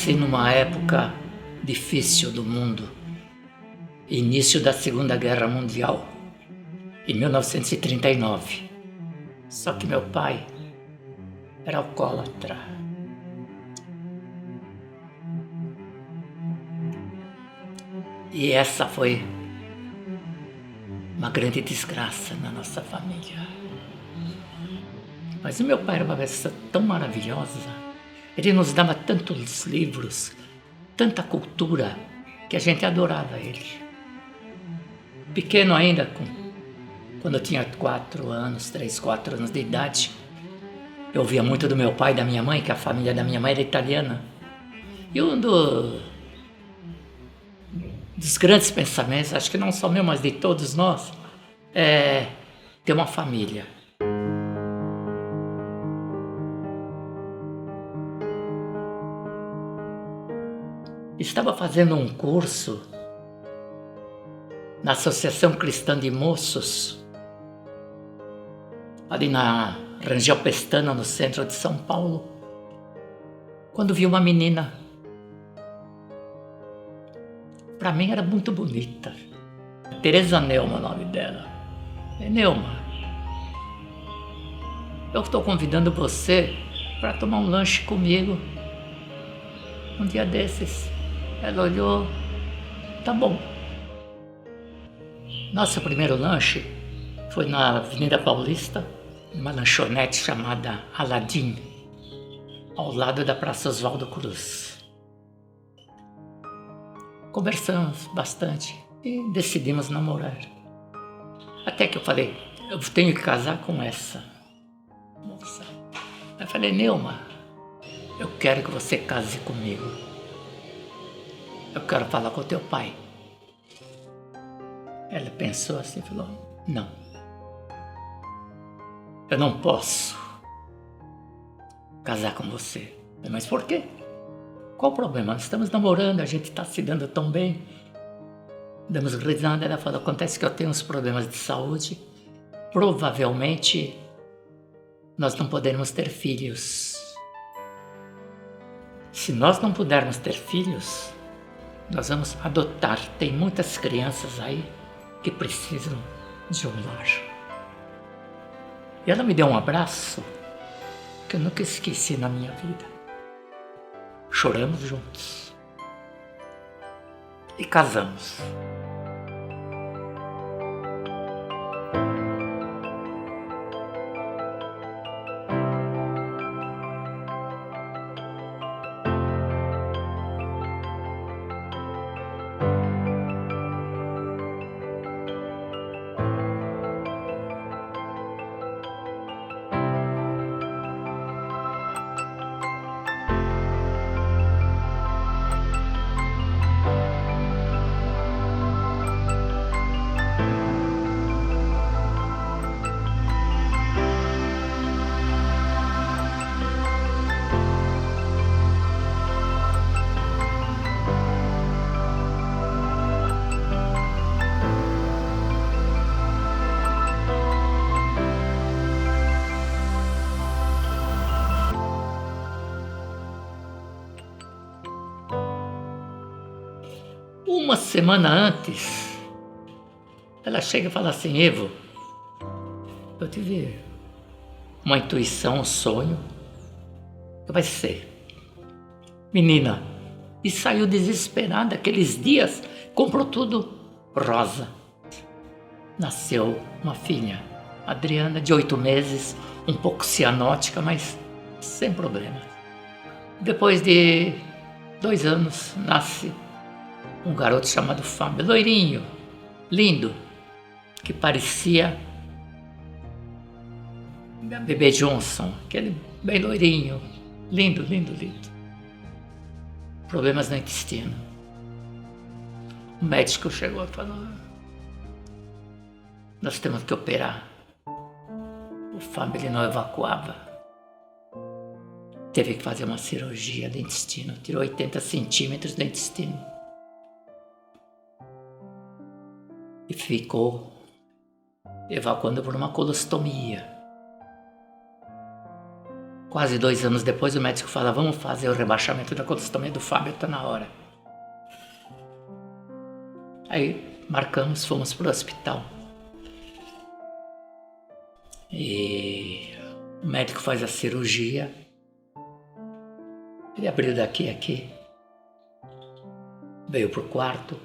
nasci numa época difícil do mundo, início da Segunda Guerra Mundial, em 1939. Só que meu pai era alcoólatra. E essa foi uma grande desgraça na nossa família. Mas o meu pai era uma pessoa tão maravilhosa. Ele nos dava tantos livros, tanta cultura, que a gente adorava ele. Pequeno ainda, quando eu tinha 3, 4 anos de idade, eu ouvia muito do meu pai e da minha mãe, que a família da minha mãe era italiana. E um dos grandes pensamentos, acho que não só meu, mas de todos nós, é ter uma família. Estava fazendo um curso na Associação Cristã de Moços, ali na Rangel Pestana, no centro de São Paulo, quando vi uma menina. Para mim era muito bonita. Teresa Neuma, o nome dela. Neuma, eu estou convidando você para tomar um lanche comigo um dia desses. Ela olhou, tá bom. Nosso primeiro lanche foi na Avenida Paulista, numa lanchonete chamada Aladim, ao lado da Praça Oswaldo Cruz. Conversamos bastante e decidimos namorar. Até que eu falei, eu tenho que casar com essa moça. Eu falei, Neuma, eu quero que você case comigo. Eu quero falar com o teu pai. Ela pensou assim e falou, não. Eu não posso casar com você. Mas por quê? Qual o problema? Nós estamos namorando, a gente está se dando tão bem. Damos risada. Ela falou, acontece que eu tenho uns problemas de saúde. Provavelmente nós não poderemos ter filhos. Se nós não pudermos ter filhos, nós vamos adotar. Tem muitas crianças aí que precisam de um lar. E ela me deu um abraço que eu nunca esqueci na minha vida. Choramos juntos. E casamos. Uma semana antes, ela chega e fala assim, Evo, eu tive uma intuição, um sonho, que vai ser menina. E saiu desesperada, aqueles dias, comprou tudo rosa. Nasceu uma filha, Adriana, de 8 meses, um pouco cianótica, mas sem problema. Depois de 2 anos, nasce um garoto chamado Fábio, loirinho, lindo, que parecia Bebê Johnson, aquele bem loirinho, lindo, lindo, lindo. Problemas no intestino. O médico chegou e falou, nós temos que operar. O Fábio ele não evacuava. Teve que fazer uma cirurgia do intestino, tirou 80 centímetros do intestino. E ficou evacuando por uma colostomia. Quase 2 anos depois, o médico fala, vamos fazer o rebaixamento da colistomia do Fábio, tá na hora. Aí marcamos, fomos pro hospital. E o médico faz a cirurgia. Ele abriu daqui a aqui. Veio pro quarto.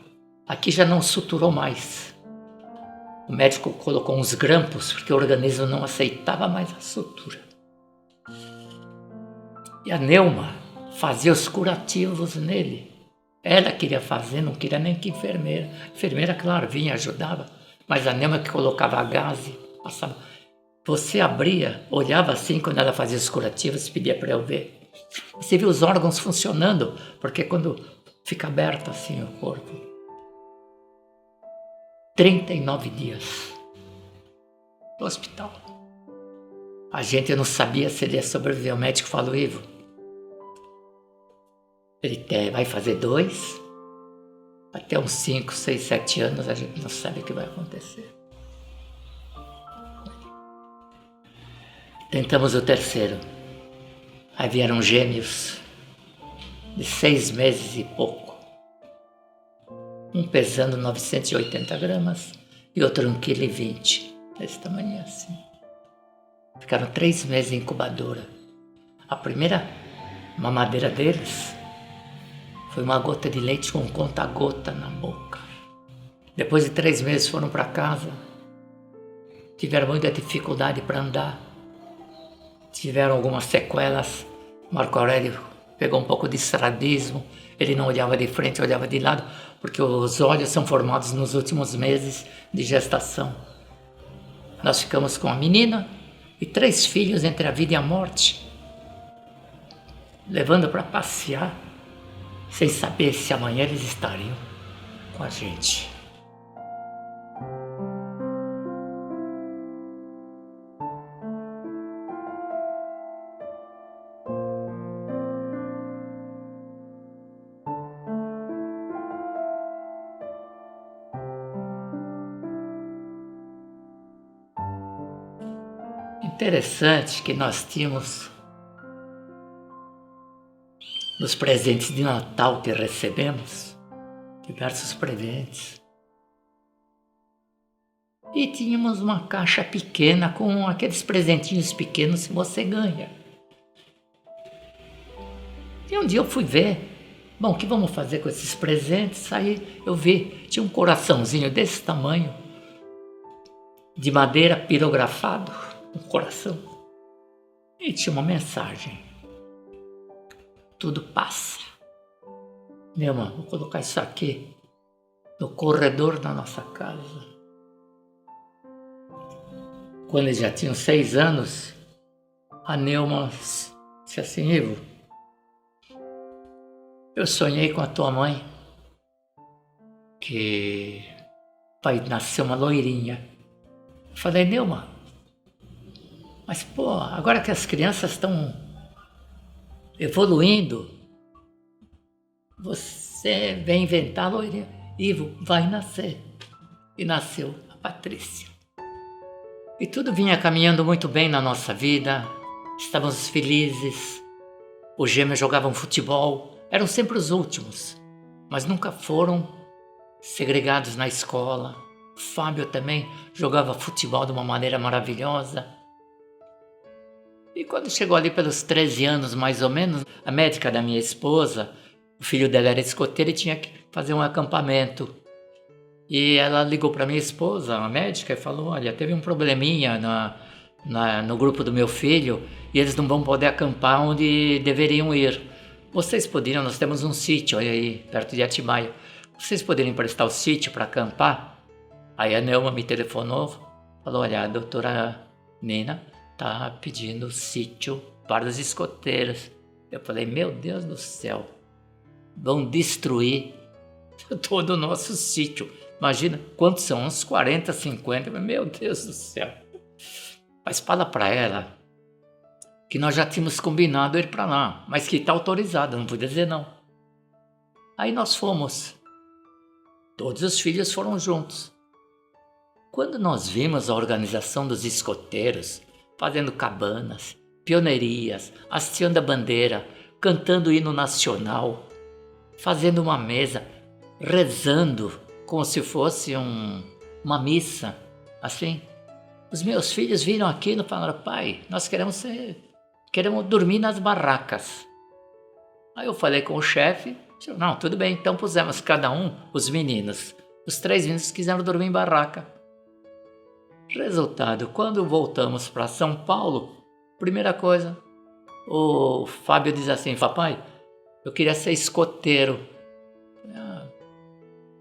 Aqui já não suturou mais. O médico colocou uns grampos porque o organismo não aceitava mais a sutura. E a Neuma fazia os curativos nele. Ela queria fazer, não queria nem que enfermeira. A enfermeira, claro, vinha e ajudava. Mas a Neuma que colocava a gaze, passava. Você abria, olhava assim quando ela fazia os curativos, pedia para eu ver. Você viu os órgãos funcionando, porque quando fica aberto assim o corpo. 39 dias no hospital. A gente não sabia se ele ia sobreviver. O médico falou, Ivo, ele vai fazer 2, até uns 5, 6, 7 anos a gente não sabe o que vai acontecer. Tentamos o 3º. Aí vieram gêmeos de 6 meses e pouco. Um pesando 980 gramas e outro 1,20 kg. Desse tamanho assim. Ficaram 3 meses em incubadora. A primeira mamadeira deles foi uma gota de leite com conta-gota na boca. Depois de 3 meses foram para casa. Tiveram muita dificuldade para andar. Tiveram algumas sequelas. Marco Aurélio pegou um pouco de estradismo. Ele não olhava de frente, olhava de lado, porque os olhos são formados nos últimos meses de gestação. Nós ficamos com a menina e 3 filhos entre a vida e a morte, levando para passear, sem saber se amanhã eles estariam com a gente. Interessante que nós tínhamos nos presentes de Natal que recebemos, diversos presentes. E tínhamos uma caixa pequena com aqueles presentinhos pequenos que você ganha. E um dia eu fui ver, bom, o que vamos fazer com esses presentes? Aí eu vi, tinha um coraçãozinho desse tamanho, de madeira pirografado, um coração. E tinha uma mensagem. Tudo passa. Meu irmão, vou colocar isso aqui no corredor da nossa casa. Quando eles já tinham 6 anos, a Neuma disse assim, Ivo, eu sonhei com a tua mãe que vai nascer uma loirinha. Eu falei, Neuma, mas pô, agora que as crianças estão evoluindo, você vem inventar a loirinha. Ivo, vai nascer. E nasceu a Patrícia. E tudo vinha caminhando muito bem na nossa vida. Estávamos felizes. Os gêmeos jogavam futebol. Eram sempre os últimos. Mas nunca foram segregados na escola. O Fábio também jogava futebol de uma maneira maravilhosa. E quando chegou ali pelos 13 anos, mais ou menos, a médica da minha esposa, o filho dela era escoteiro e tinha que fazer um acampamento. E ela ligou para minha esposa, a médica, e falou, olha, teve um probleminha no grupo do meu filho e eles não vão poder acampar onde deveriam ir. Vocês poderiam, nós temos um sítio aí perto de Atibaia, vocês poderiam emprestar o sítio para acampar? Aí a Neuma me telefonou, falou, olha, a doutora Nina tá pedindo sítio para os escoteiros. Eu falei, meu Deus do céu, vão destruir todo o nosso sítio. Imagina, quantos são? Uns 40, 50, meu Deus do céu. Mas fala para ela que nós já tínhamos combinado ir para lá, mas que está autorizado, não podia dizer não. Aí nós fomos. Todos os filhos foram juntos. Quando nós vimos a organização dos escoteiros, fazendo cabanas, pioneirias, hasteando a bandeira, cantando o hino nacional, fazendo uma mesa, rezando como se fosse uma missa, assim. Os meus filhos viram aquilo e falaram: pai, nós queremos dormir nas barracas. Aí eu falei com o chefe, disse: não, tudo bem, então pusemos cada um, os meninos. Os 3 meninos quiseram dormir em barraca. Resultado, quando voltamos para São Paulo, primeira coisa, o Fábio diz assim: papai, eu queria ser escoteiro.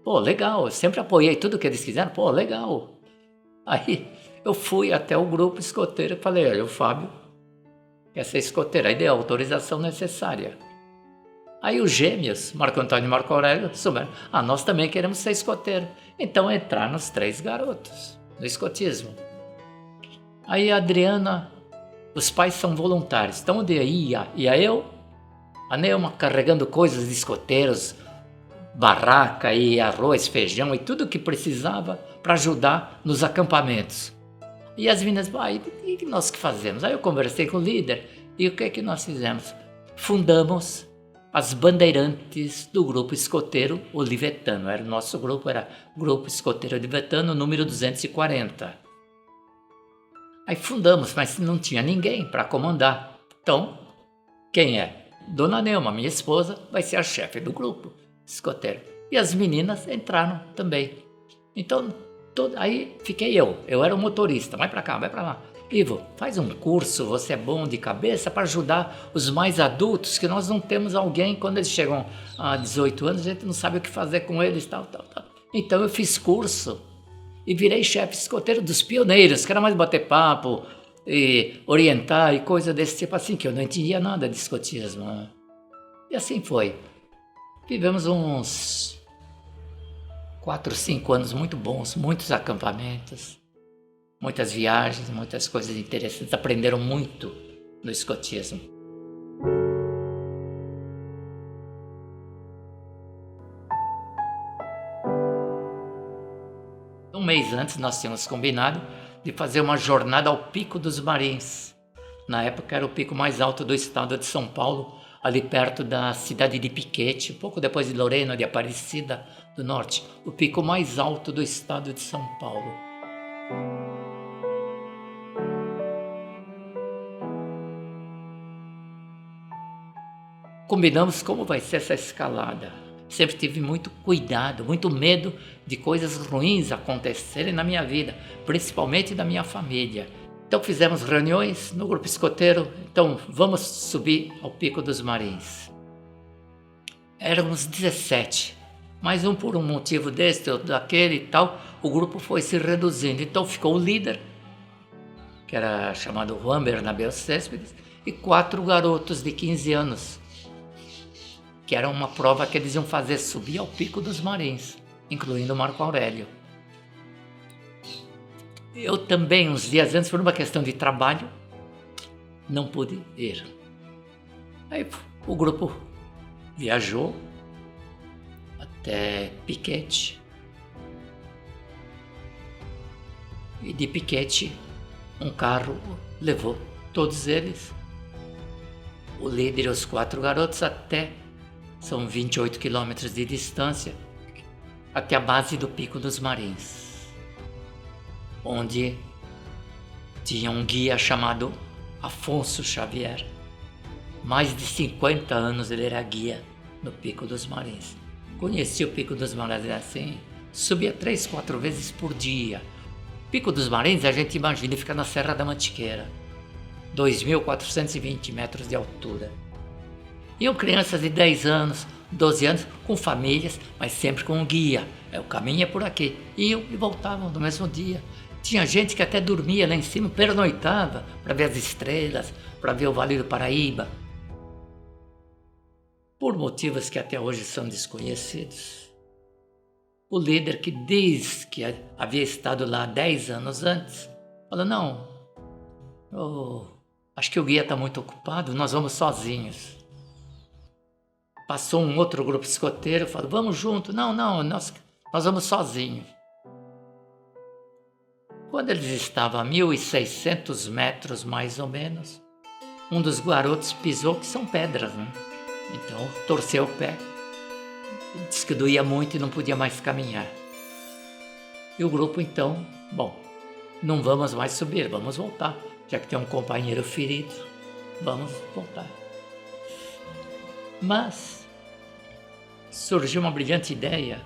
Pô, legal, eu sempre apoiei tudo que eles quiseram, pô, legal. Aí eu fui até o grupo escoteiro e falei: olha, o Fábio quer ser escoteiro, aí deu a autorização necessária. Aí os gêmeos, Marco Antônio e Marco Aurélio, souberam: nós também queremos ser escoteiro. Então entraram os 3 garotos no escotismo. Aí a Adriana, os pais são voluntários, então onde ia eu, a Neuma carregando coisas de escoteiros, barraca e arroz, feijão e tudo o que precisava para ajudar nos acampamentos. E as meninas: e nós que fazemos? Aí eu conversei com o líder e o que é que nós fizemos? Fundamos as bandeirantes do grupo escoteiro olivetano. O nosso grupo era Grupo Escoteiro Olivetano, número 240. Aí fundamos, mas não tinha ninguém para comandar. Então, quem é? Dona Neuma, minha esposa, vai ser a chefe do grupo escoteiro. E as meninas entraram também. Então, aí fiquei eu era o motorista. Vai para cá, vai para lá. Ivo, faz um curso, você é bom de cabeça, para ajudar os mais adultos, que nós não temos alguém, quando eles chegam a 18 anos, a gente não sabe o que fazer com eles, tal. Então eu fiz curso e virei chefe escoteiro dos pioneiros, que era mais bater papo e orientar e coisa desse tipo assim, que eu não entendia nada de escotismo. E assim foi. Vivemos uns 4, 5 anos muito bons, muitos acampamentos, muitas viagens, muitas coisas interessantes. Aprenderam muito no escotismo. Um mês antes nós tínhamos combinado de fazer uma jornada ao Pico dos Marins. Na época era o pico mais alto do estado de São Paulo, ali perto da cidade de Piquete, um pouco depois de Lorena, de Aparecida do Norte. O pico mais alto do estado de São Paulo. Combinamos como vai ser essa escalada. Sempre tive muito cuidado, muito medo de coisas ruins acontecerem na minha vida, principalmente da minha família. Então fizemos reuniões no grupo escoteiro. Então vamos subir ao Pico dos Marins. Éramos 17, mas por um motivo desse ou daquele e tal, o grupo foi se reduzindo. Então ficou o líder, que era chamado Juan Bernabéu Céspedes, e 4 garotos de 15 anos, que era uma prova que eles iam fazer subir ao Pico dos Marins, incluindo o Marco Aurélio. Eu também, uns dias antes, por uma questão de trabalho, não pude ir. Aí o grupo viajou até Piquete. E de Piquete, um carro levou todos eles, o líder e os 4 garotos, até, são 28 quilômetros de distância, até a base do Pico dos Marins, onde tinha um guia chamado Afonso Xavier. Mais de 50 anos ele era guia no Pico dos Marins. Conheci o Pico dos Marins assim, subia 3, 4 vezes por dia. Pico dos Marins, a gente imagina, fica na Serra da Mantiqueira, 2.420 metros de altura. Iam crianças de 10 anos, 12 anos, com famílias, mas sempre com um guia. O caminho é por aqui. Iam e voltavam no mesmo dia. Tinha gente que até dormia lá em cima, pernoitava, para ver as estrelas, para ver o Vale do Paraíba. Por motivos que até hoje são desconhecidos, o líder, que diz que havia estado lá 10 anos antes, falou: não, acho que o guia está muito ocupado, nós vamos sozinhos. Passou um outro grupo escoteiro, falou: vamos junto. Não, nós vamos sozinhos. Quando eles estavam a 1.600 metros, mais ou menos, Um dos garotos pisou, que são pedras, né? Então torceu o pé. Disse que doía muito e não podia mais caminhar. E o grupo então, bom, não vamos mais subir, vamos voltar. Já que tem um companheiro ferido, vamos voltar. Mas surgiu uma brilhante ideia.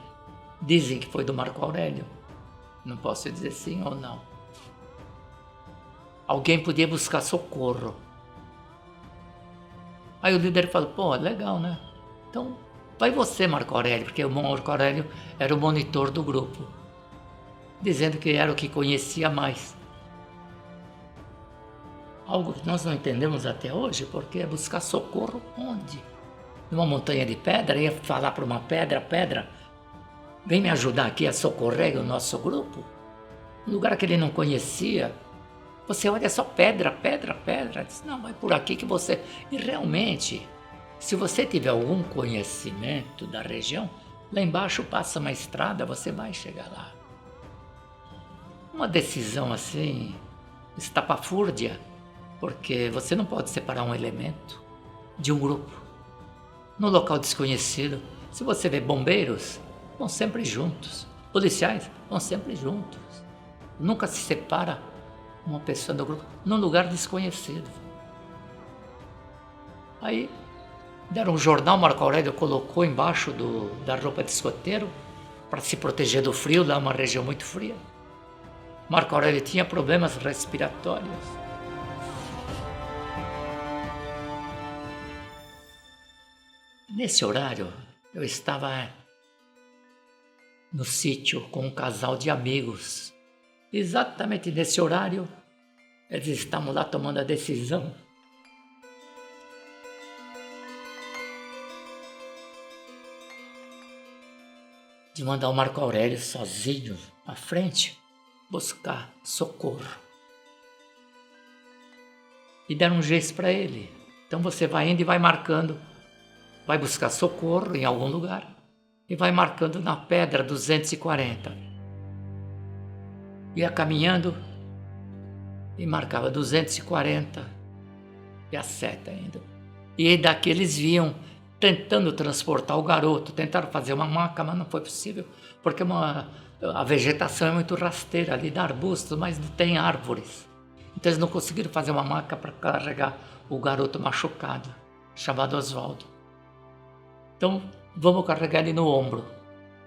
Dizem que foi do Marco Aurélio. Não posso dizer sim ou não. Alguém podia buscar socorro. Aí o líder falou, pô, legal, né? Então, vai você, Marco Aurélio, porque o Marco Aurélio era o monitor do grupo, dizendo que era o que conhecia mais. Algo que nós não entendemos até hoje, porque é buscar socorro onde? Numa montanha de pedra, ia falar para uma pedra, pedra, vem me ajudar aqui a socorrer o nosso grupo? Um lugar que ele não conhecia. Você olha só pedra, pedra, pedra. Diz, não, vai por aqui que você... E realmente, se você tiver algum conhecimento da região, lá embaixo passa uma estrada, você vai chegar lá. Uma decisão assim, estapafúrdia, porque você não pode separar um elemento de um grupo. No local desconhecido, se você vê bombeiros, vão sempre juntos. Policiais vão sempre juntos. Nunca se separa uma pessoa do grupo num lugar desconhecido. Aí deram um jornal, Marco Aurélio colocou embaixo da roupa de escoteiro para se proteger do frio, lá é uma região muito fria. Marco Aurélio tinha problemas respiratórios. Nesse horário, eu estava no sítio com um casal de amigos. Exatamente nesse horário, eles estavam lá tomando a decisão. De mandar o Marco Aurélio sozinho à frente buscar socorro. E deram um gesto para ele. Então você vai indo e vai marcando, vai buscar socorro em algum lugar e vai marcando na pedra 240. Ia caminhando e marcava 240 e a seta ainda. E daqui eles viam tentando transportar o garoto, tentaram fazer uma maca, mas não foi possível, porque a vegetação é muito rasteira ali, dá arbustos, mas não tem árvores. Então eles não conseguiram fazer uma maca para carregar o garoto machucado, chamado Oswaldo. Então vamos carregar ele no ombro.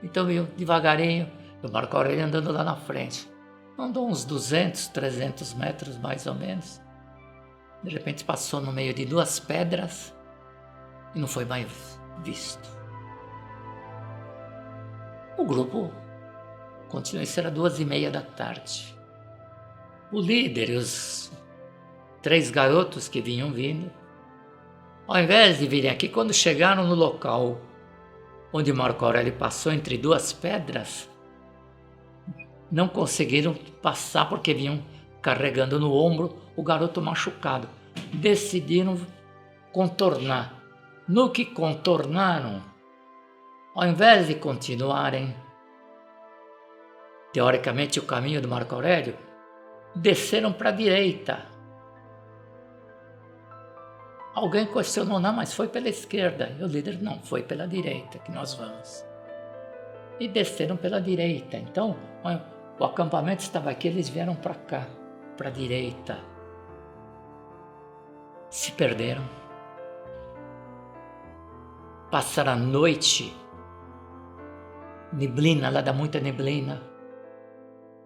Então eu devagarinho, o Marco Aurélio andando lá na frente. Andou uns 200, 300 metros mais ou menos. De repente passou no meio de duas pedras e não foi mais visto. O grupo continuou, isso era 2:30 da tarde. O líder e os 3 garotos que vinham vindo, ao invés de virem aqui, quando chegaram no local onde Marco Aurélio passou entre duas pedras, não conseguiram passar porque vinham carregando no ombro o garoto machucado. Decidiram contornar. No que contornaram, ao invés de continuarem, teoricamente, o caminho do Marco Aurélio, desceram para a direita. Alguém questionou, não, mas foi pela esquerda. E o líder, não, foi pela direita que nós vamos. E desceram pela direita. Então, o acampamento estava aqui, eles vieram para cá, para a direita. Se perderam. Passaram a noite, neblina, lá dá muita neblina.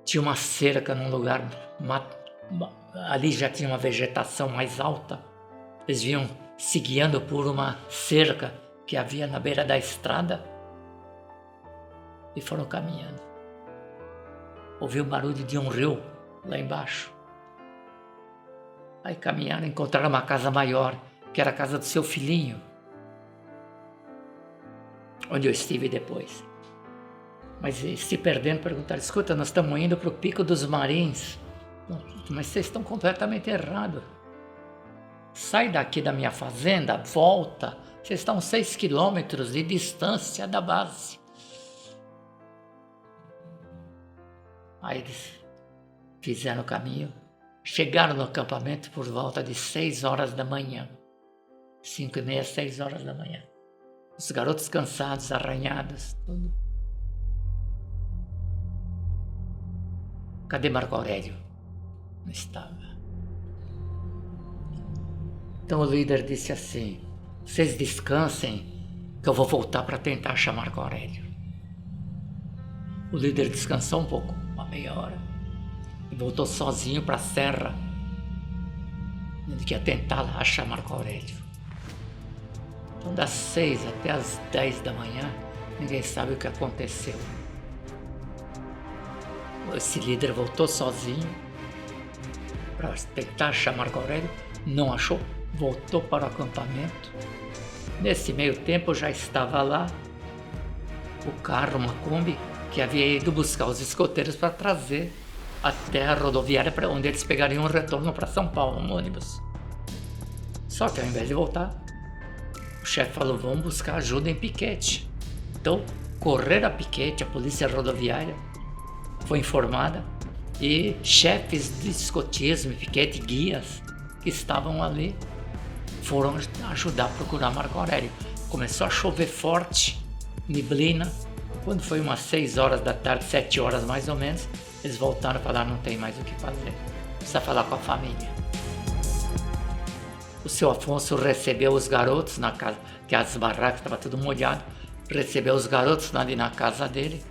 Tinha uma cerca num lugar, ali já tinha uma vegetação mais alta. Eles vinham se guiando por uma cerca que havia na beira da estrada e foram caminhando. Ouviu o barulho de um rio lá embaixo. Aí caminharam, encontraram uma casa maior, que era a casa do seu filhinho, onde eu estive depois. Mas se perdendo, perguntaram, escuta, nós estamos indo para o Pico dos Marins. Mas vocês estão completamente errados. Sai daqui da minha fazenda, volta. Vocês estão 6 quilômetros de distância da base. Aí eles fizeram o caminho chegaram no acampamento por volta de 6 horas da manhã. 5h30, 6 horas da manhã. Os garotos cansados, arranhados, tudo. Cadê Marco Aurélio? Não estava. Então o líder disse assim: vocês descansem, que eu vou voltar para tentar achar Marco Aurélio. O líder descansou um pouco, uma meia hora, e voltou sozinho para a serra. Ele queria tentar achar Marco Aurélio. Então, das 6 até as 10 da manhã, ninguém sabe o que aconteceu. Esse líder voltou sozinho para tentar achar Marco Aurélio, não achou, voltou para o acampamento. Nesse meio tempo já estava lá o carro, uma Kombi, que havia ido buscar os escoteiros para trazer até a rodoviária, para onde eles pegariam um retorno para São Paulo, um ônibus. Só que ao invés de voltar, o chefe falou: vamos buscar ajuda em Piquete. Então, correram a Piquete, a polícia rodoviária foi informada, e chefes de escotismo, Piquete, guias que estavam ali, foram ajudar a procurar Marco Aurélio. Começou a chover forte, neblina. Quando foi umas 6 horas da tarde, 7 horas mais ou menos, eles voltaram e falaram: não tem mais o que fazer, precisa falar com a família. O seu Afonso recebeu os garotos na casa, que as barracas estavam tudo molhado, recebeu os garotos ali na casa dele.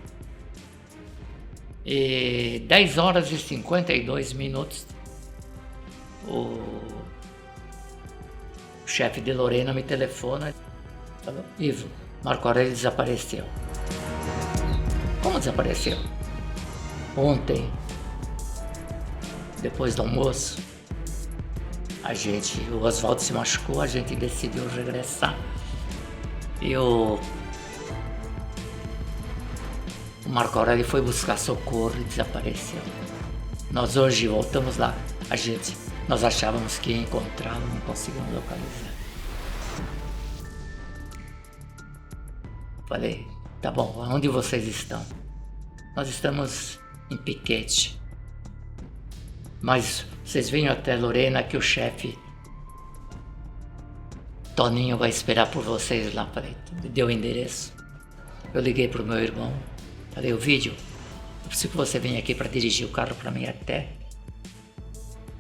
E 10 horas e 52 minutos, o chefe de Lorena me telefona e falou: Ivo, Marco Aurélio desapareceu. Como desapareceu? Ontem, depois do almoço, o Oswaldo se machucou, a gente decidiu regressar. E o Marco Aurélio foi buscar socorro e desapareceu. Nós hoje voltamos lá, nós achávamos que ia encontrá-lo, não conseguimos localizar. Falei: tá bom, onde vocês estão? Nós estamos em Piquete, mas vocês venham até Lorena que o chefe Toninho vai esperar por vocês lá. Falei, deu o endereço. Eu liguei pro meu irmão, falei: o vídeo, eu preciso que você venha aqui para dirigir o carro para mim até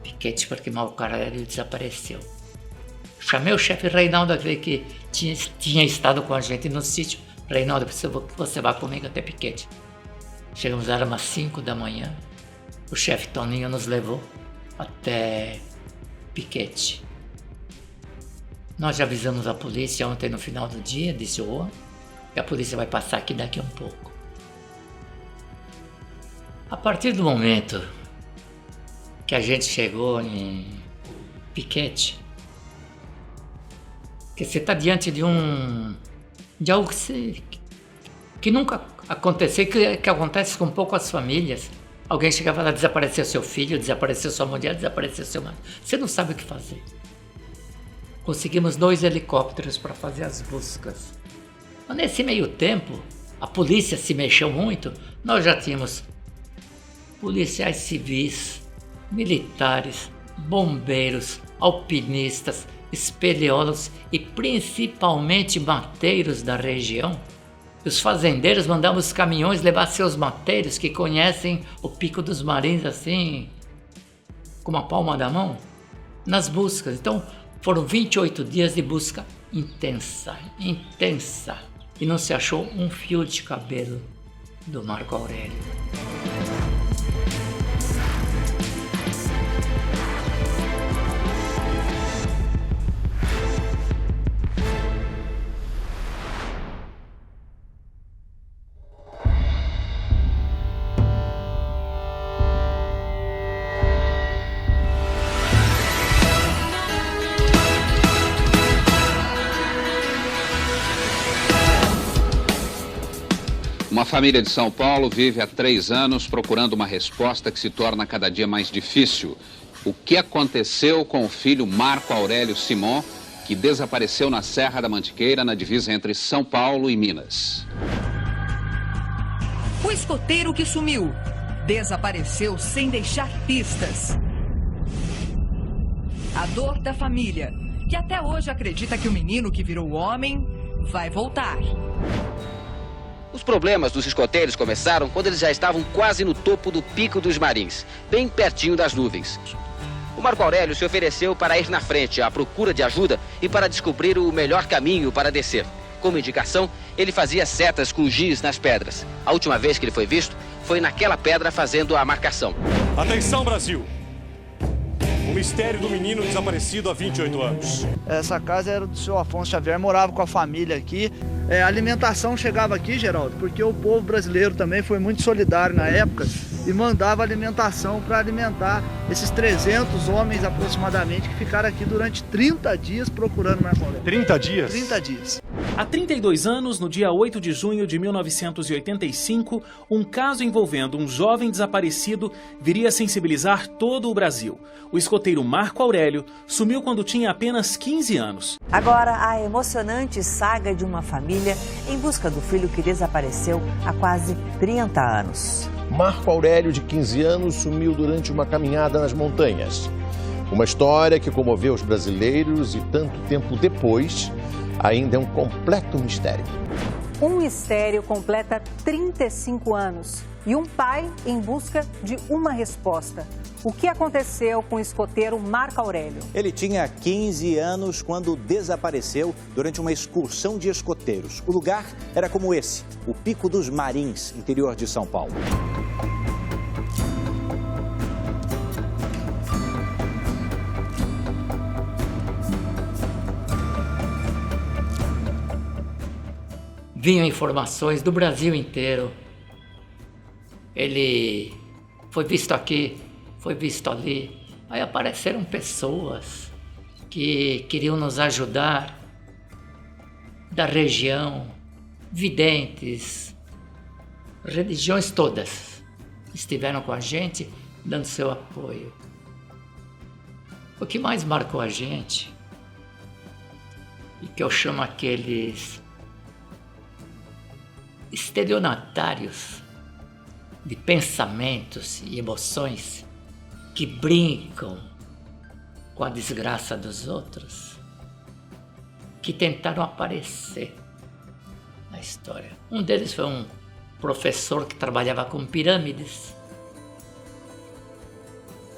Piquete, porque Marco Aurélio desapareceu. Chamei o chefe Reinaldo, aquele que tinha estado com a gente no sítio. Reinaldo, eu preciso que você vá comigo até Piquete. Chegamos lá, era umas 5 da manhã. O chefe Toninho nos levou até Piquete. Nós já avisamos a polícia ontem no final do dia, disse o Juan, que a polícia vai passar aqui daqui a um pouco. A partir do momento que a gente chegou em Piquete, que você está diante de algo que nunca aconteceu, que acontece com poucas famílias. Alguém chegava lá, desapareceu seu filho, desapareceu sua mulher, desapareceu seu marido. Você não sabe o que fazer. Conseguimos 2 helicópteros para fazer as buscas. Mas nesse meio tempo, a polícia se mexeu muito. Nós já tínhamos policiais civis, militares, bombeiros, alpinistas, espeleólogos e principalmente mateiros da região. Os fazendeiros mandavam os caminhões levar seus mateiros que conhecem o Pico dos Marins assim, com a palma da mão, nas buscas. Então foram 28 dias de busca intensa, e não se achou um fio de cabelo do Marco Aurélio. Uma família de São Paulo vive há 3 anos procurando uma resposta que se torna cada dia mais difícil. O que aconteceu com o filho Marco Aurélio Simon, que desapareceu na Serra da Mantiqueira, na divisa entre São Paulo e Minas? O escoteiro que sumiu desapareceu sem deixar pistas. A dor da família, que até hoje acredita que o menino que virou homem vai voltar. Os problemas dos escoteiros começaram quando eles já estavam quase no topo do Pico dos Marins, bem pertinho das nuvens. O Marco Aurélio se ofereceu para ir na frente à procura de ajuda e para descobrir o melhor caminho para descer. Como indicação, ele fazia setas com giz nas pedras. A última vez que ele foi visto foi naquela pedra fazendo a marcação. Atenção, Brasil! O mistério do menino desaparecido há 28 anos. Essa casa era do seu Afonso Xavier, morava com a família aqui. A alimentação chegava aqui, Geraldo, porque o povo brasileiro também foi muito solidário na época e mandava alimentação para alimentar esses 300 homens aproximadamente que ficaram aqui durante 30 dias procurando Marco Aurélio. 30 dias? 30 dias. Há 32 anos, no dia 8 de junho de 1985, um caso envolvendo um jovem desaparecido viria a sensibilizar todo o Brasil. O escoteiro Marco Aurélio sumiu quando tinha apenas 15 anos. Agora, a emocionante saga de uma família em busca do filho que desapareceu há quase 30 anos. Marco Aurélio, de 15 anos, sumiu durante uma caminhada nas montanhas. Uma história que comoveu os brasileiros e tanto tempo depois ainda é um completo mistério. Um mistério completa 35 anos e um pai em busca de uma resposta. O que aconteceu com o escoteiro Marco Aurélio? Ele tinha 15 anos quando desapareceu durante uma excursão de escoteiros. O lugar era como esse, o Pico dos Marins, interior de São Paulo. Vinham informações do Brasil inteiro. Ele foi visto aqui, foi visto ali. Aí apareceram pessoas que queriam nos ajudar da região, videntes, religiões todas estiveram com a gente dando seu apoio. O que mais marcou a gente, e que eu chamo aqueles estelionatários de pensamentos e emoções que brincam com a desgraça dos outros, que tentaram aparecer na história. Um deles foi um professor que trabalhava com pirâmides,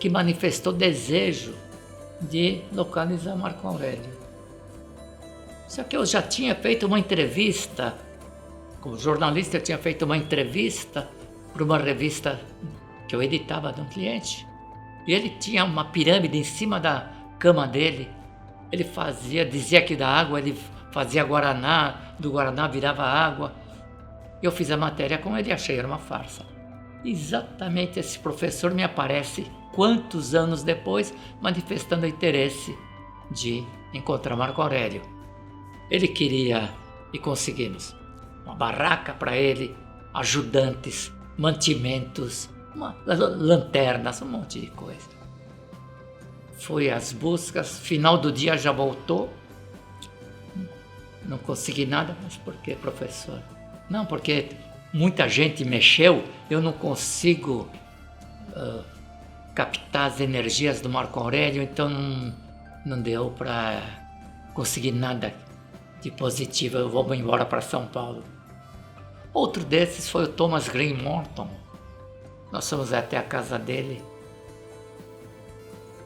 que manifestou desejo de localizar Marco Aurélio. Só que eu já tinha feito uma entrevista, como jornalista eu tinha feito uma entrevista para uma revista que eu editava de um cliente. E ele tinha uma pirâmide em cima da cama dele. Ele dizia que da água ele fazia guaraná, do guaraná virava água. Eu fiz a matéria com ele e achei era uma farsa. Exatamente esse professor me aparece quantos anos depois, manifestando interesse de encontrar Marco Aurélio. Ele queria, e conseguimos, uma barraca para ele, ajudantes, mantimentos, lanternas, um monte de coisa. Foi às buscas, final do dia já voltou. Não consegui nada, mas por que, professor? Não, porque muita gente mexeu, eu não consigo captar as energias do Marco Aurélio, então não deu para conseguir nada de positivo, eu vou embora para São Paulo. Outro desses foi o Thomas Green Morton. Nós fomos até a casa dele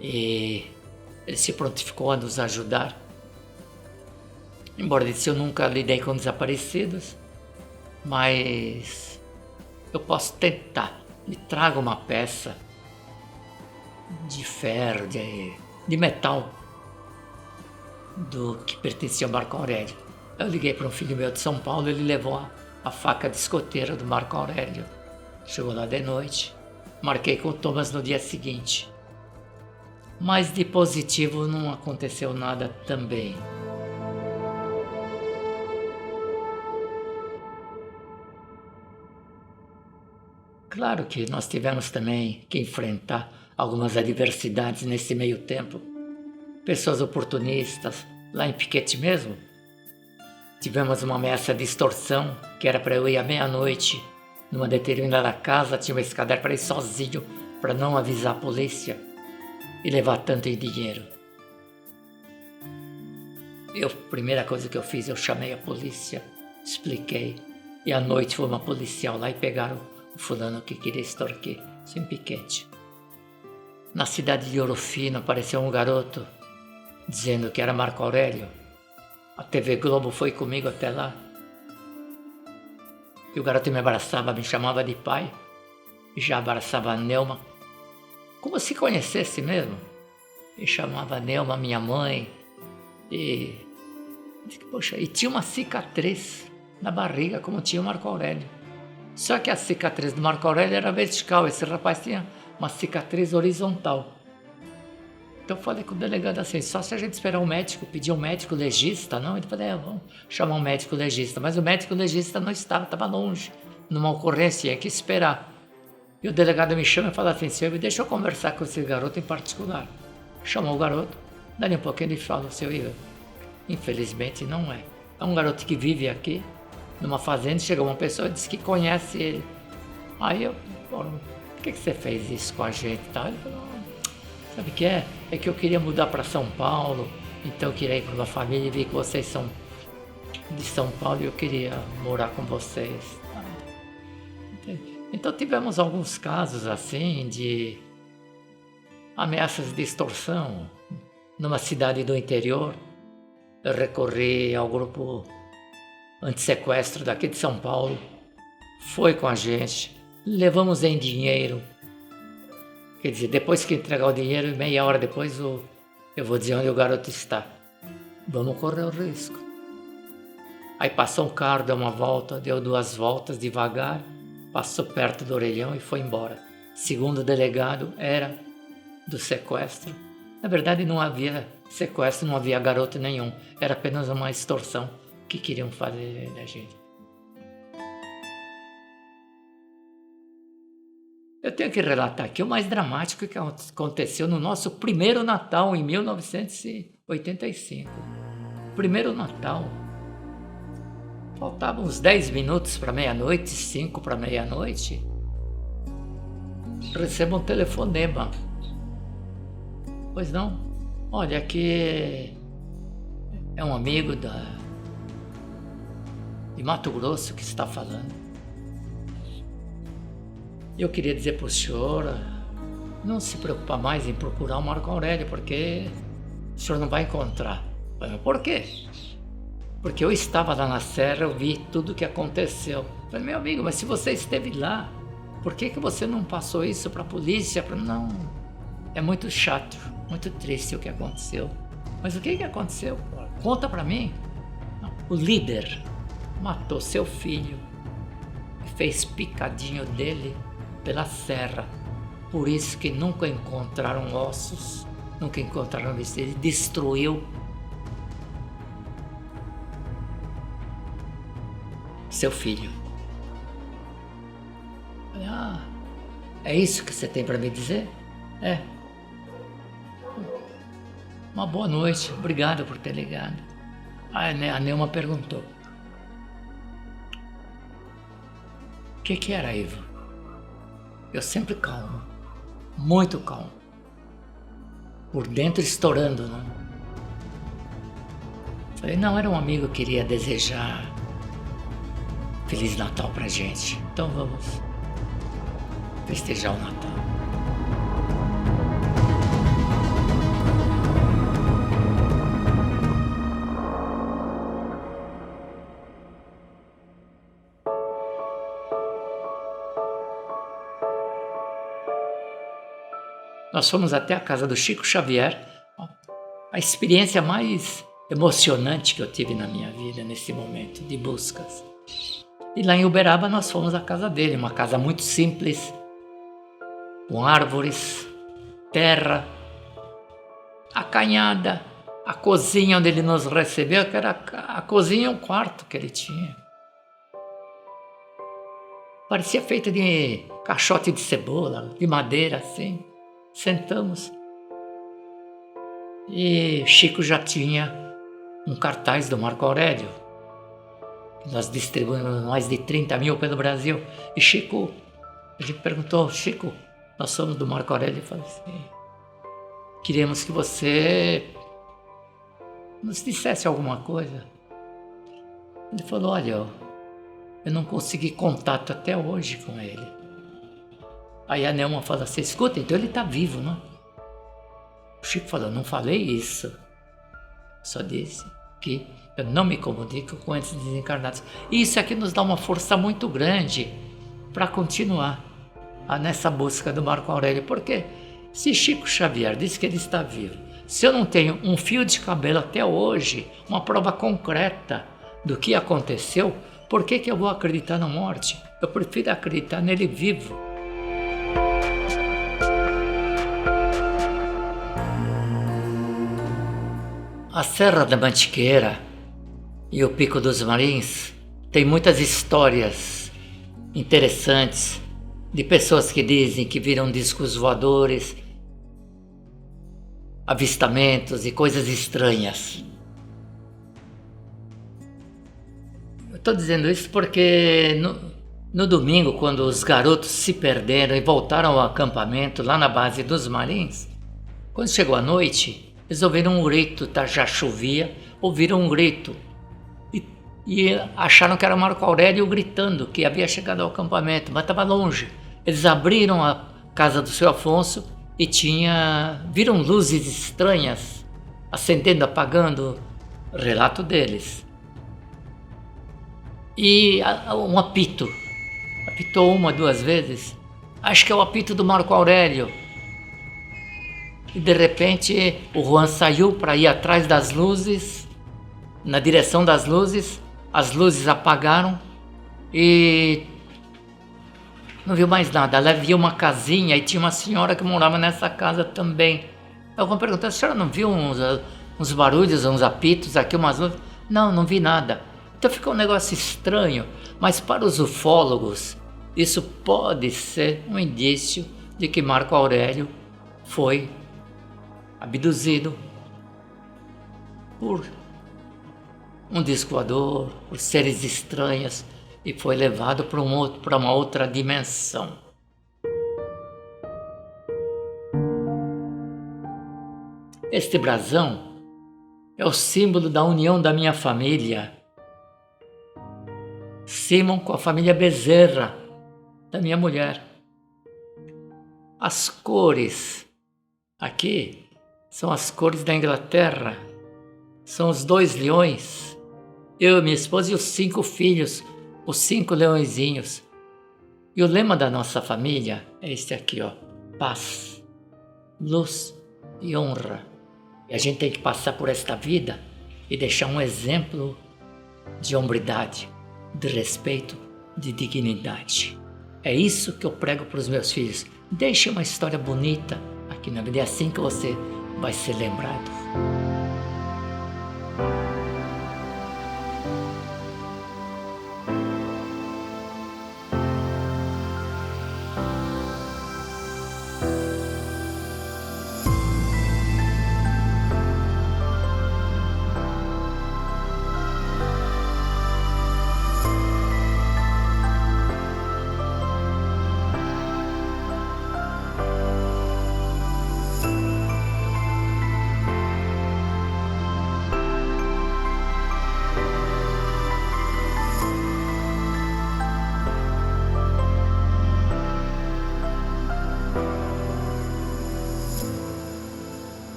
e ele se prontificou a nos ajudar. Embora disse, eu nunca lidei com desaparecidos, mas eu posso tentar. Me traga uma peça de ferro, de metal, do que pertencia ao Marco Aurélio. Eu liguei para um filho meu de São Paulo, ele levou a faca de escoteiro do Marco Aurélio. Chegou lá de noite, marquei com o Thomas no dia seguinte. Mas de positivo não aconteceu nada também. Claro que nós tivemos também que enfrentar algumas adversidades nesse meio tempo. Pessoas oportunistas, lá em Piquete mesmo, tivemos uma ameaça de extorsão, que era para eu ir à meia-noite, numa determinada casa, tinha uma escada para ir sozinho, para não avisar a polícia e levar tanto em dinheiro. A primeira coisa que eu fiz, eu chamei a polícia, expliquei. E à noite foi uma policial lá e pegaram o fulano que queria extorquir, sem piquete. Na cidade de Ouro Fino apareceu um garoto dizendo que era Marco Aurélio. A TV Globo foi comigo até lá. E o garoto me abraçava, me chamava de pai. E já abraçava a Neuma, como se conhecesse mesmo. E chamava a Neuma, minha mãe. E poxa, e tinha uma cicatriz na barriga, como tinha o Marco Aurélio. Só que a cicatriz do Marco Aurélio era vertical, esse rapaz tinha uma cicatriz horizontal. Então eu falei com o delegado assim, só se a gente esperar um médico, pedir um médico legista, não? Ele falou, vamos chamar um médico legista. Mas o médico legista não estava longe, numa ocorrência, tinha que esperar. E o delegado me chama e fala assim, senhor, deixa eu conversar com esse garoto em particular. Chamou o garoto, dali um pouquinho ele fala, seu Igor, infelizmente não é. É um garoto que vive aqui, numa fazenda, chegou uma pessoa e disse que conhece ele. Aí eu, por que você fez isso com a gente? Ele falou, sabe o que é? É que eu queria mudar para São Paulo, então eu queria ir para uma família e vi que vocês são de São Paulo e eu queria morar com vocês. Então tivemos alguns casos assim de ameaças de extorsão numa cidade do interior. Eu recorri ao grupo antissequestro daqui de São Paulo, foi com a gente, levamos em dinheiro. Quer dizer, depois que entregar o dinheiro, meia hora depois eu vou dizer onde o garoto está. Vamos correr o risco. Aí passou um carro, deu uma volta, deu 2 voltas devagar, passou perto do orelhão e foi embora. Segundo o delegado, era do sequestro. Na verdade, não havia sequestro, não havia garoto nenhum. Era apenas uma extorsão que queriam fazer da gente. Eu tenho que relatar aqui o mais dramático que aconteceu no nosso primeiro Natal, em 1985. Primeiro Natal. Faltavam uns 10 minutos para meia-noite, 5 para meia-noite. Recebo um telefonema. Pois não? Olha, aqui é um amigo de Mato Grosso que está falando. Eu queria dizer para o senhor não se preocupar mais em procurar o Marco Aurélio, porque o senhor não vai encontrar. Falei, por quê? Porque eu estava lá na serra, eu vi tudo o que aconteceu. Falei, meu amigo, mas se você esteve lá, por que você não passou isso para a polícia? Não, é muito chato, muito triste o que aconteceu. Mas o que aconteceu? Conta para mim. O líder matou seu filho e fez picadinho dele pela serra. Por isso que nunca encontraram ossos, nunca encontraram vestido. Ele destruiu seu filho. É isso que você tem para me dizer? É. Uma boa noite, obrigado por ter ligado. A Neuma perguntou. O que era, Ivo? Eu sempre calmo, muito calmo. Por dentro estourando, né? Falei, não, era um amigo que queria desejar Feliz Natal pra gente. Então vamos festejar o Natal. Nós fomos até a casa do Chico Xavier, a experiência mais emocionante que eu tive na minha vida nesse momento de buscas. E lá em Uberaba nós fomos à casa dele, uma casa muito simples, com árvores, terra, acanhada, a cozinha onde ele nos recebeu, que era a cozinha e um quarto que ele tinha. Parecia feita de caixote de cebola, de madeira assim. Sentamos e Chico já tinha um cartaz do Marco Aurélio. Nós distribuímos mais de 30 mil pelo Brasil. E Chico, a gente perguntou, Chico, nós somos do Marco Aurélio. Ele falou assim, queríamos que você nos dissesse alguma coisa. Ele falou, olha, eu não consegui contato até hoje com ele. Aí a Nelma fala assim, escuta, então ele está vivo, não? O Chico falou, não falei isso. Só disse que eu não me comunico com entes desencarnados. E isso aqui nos dá uma força muito grande para continuar nessa busca do Marco Aurélio. Porque se Chico Xavier disse que ele está vivo, se eu não tenho um fio de cabelo até hoje, uma prova concreta do que aconteceu, por que eu vou acreditar na morte? Eu prefiro acreditar nele vivo. A Serra da Mantiqueira e o Pico dos Marins tem muitas histórias interessantes de pessoas que dizem que viram discos voadores, avistamentos e coisas estranhas. Eu estou dizendo isso porque no domingo, quando os garotos se perderam e voltaram ao acampamento lá na base dos Marins, quando chegou a noite, eles ouviram um grito, já chovia, ouviram um grito e acharam que era Marco Aurélio gritando que havia chegado ao acampamento, mas estava longe. Eles abriram a casa do seu Afonso e viram luzes estranhas, acendendo, apagando, relato deles. E um apito, apitou 1, 2 vezes, acho que é o apito do Marco Aurélio. E de repente o Juan saiu para ir atrás das luzes, na direção das luzes, as luzes apagaram e não viu mais nada. Ela via uma casinha e tinha uma senhora que morava nessa casa também. Eu vou perguntar, a senhora não viu uns barulhos, uns apitos aqui, umas luzes? Não vi nada. Então ficou um negócio estranho, mas para os ufólogos isso pode ser um indício de que Marco Aurélio foi abduzido por um disco voador, por seres estranhos e foi levado para uma outra dimensão. Este brasão é o símbolo da união da minha família. Simon com a família Bezerra, da minha mulher. As cores aqui são as cores da Inglaterra. São os 2 leões. Eu, minha esposa e os 5 filhos, os 5 leõezinhos. E o lema da nossa família é este aqui, ó: paz, luz e honra. E a gente tem que passar por esta vida e deixar um exemplo de hombridade, de respeito, de dignidade. É isso que eu prego para os meus filhos. Deixe uma história bonita aqui na vida. É assim que você vai ser lembrado.